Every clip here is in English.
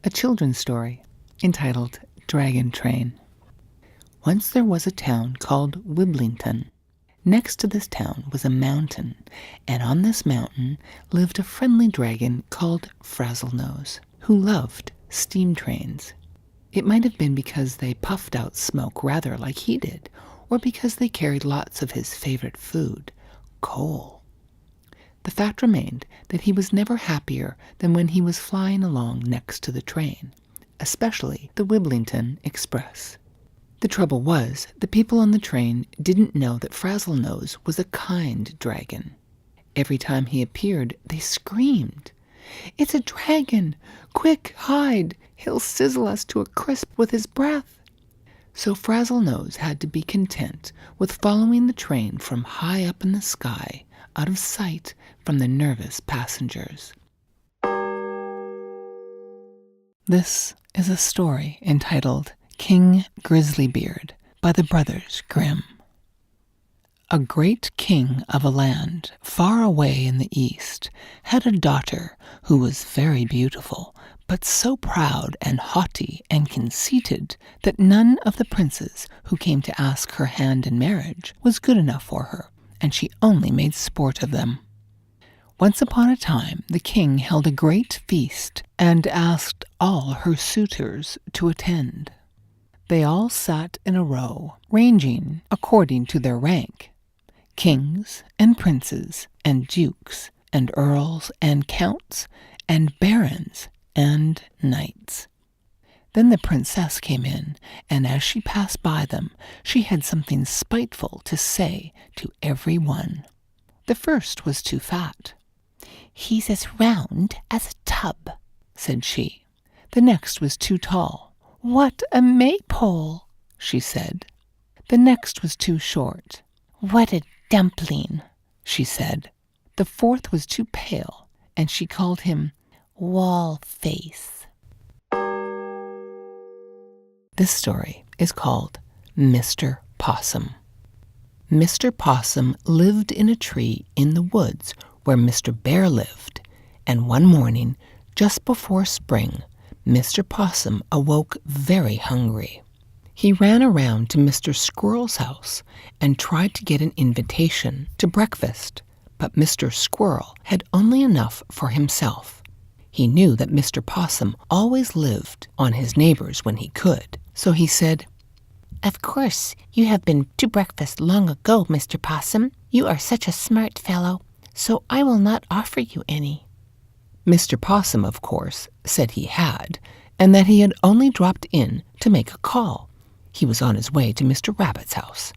a children's story entitled Dragon Train. Once there was a town called Wiblington. Next to this town was a mountain, and on this mountain lived a friendly dragon called Frazzlenose, who loved steam trains. It might have been because they puffed out smoke rather like he did, or because they carried lots of his favorite food, coal. The fact remained that he was never happier than when he was flying along next to the train, especially the Wiblington Express. The trouble was, the people on the train didn't know that Frazzlenose was a kind dragon. Every time he appeared, they screamed, "It's a dragon! Quick, hide! He'll sizzle us to a crisp with his breath." So Frazzlenose had to be content with following the train from high up in the sky, out of sight from the nervous passengers. This is a story entitled King Grizzlybeard by the brothers Grimm. A great king of a land far away in the east had a daughter who was very beautiful, but so proud and haughty and conceited that none of the princes who came to ask her hand in marriage was good enough for her, and she only made sport of them. Once upon a time the king held a great feast and asked all her suitors to attend. They all sat in a row, ranging according to their rank. Kings and princes and dukes and earls and counts and barons and knights. Then the princess came in, and as she passed by them, she had something spiteful to say to every one. The first was too fat. "He's as round as a tub," said she. The next was too tall. "What a maypole," she said. The next was too short. "What a dumpling," she said. The fourth was too pale, and she called him Wall Face. This story is called Mr. Possum. Mr. Possum lived in a tree in the woods where Mr. Bear lived, and one morning, just before spring, Mr. Possum awoke very hungry. He ran around to Mr. Squirrel's house and tried to get an invitation to breakfast, but Mr. Squirrel had only enough for himself. He knew that Mr. Possum always lived on his neighbors when he could, so he said, "Of course, you have been to breakfast long ago, Mr. Possum. You are such a smart fellow, so I will not offer you any." Mr. Possum, of course, said he had, and that he had only dropped in to make a call. He was on his way to Mr. Rabbit's house.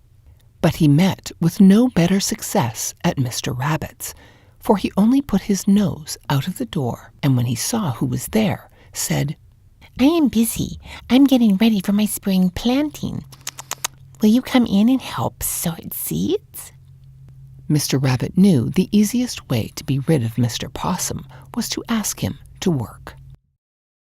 But he met with no better success at Mr. Rabbit's, for he only put his nose out of the door, and when he saw who was there, said, "I am busy. I'm getting ready for my spring planting. Will you come in and help sort seeds?" Mr. Rabbit knew the easiest way to be rid of Mr. Possum was to ask him to work.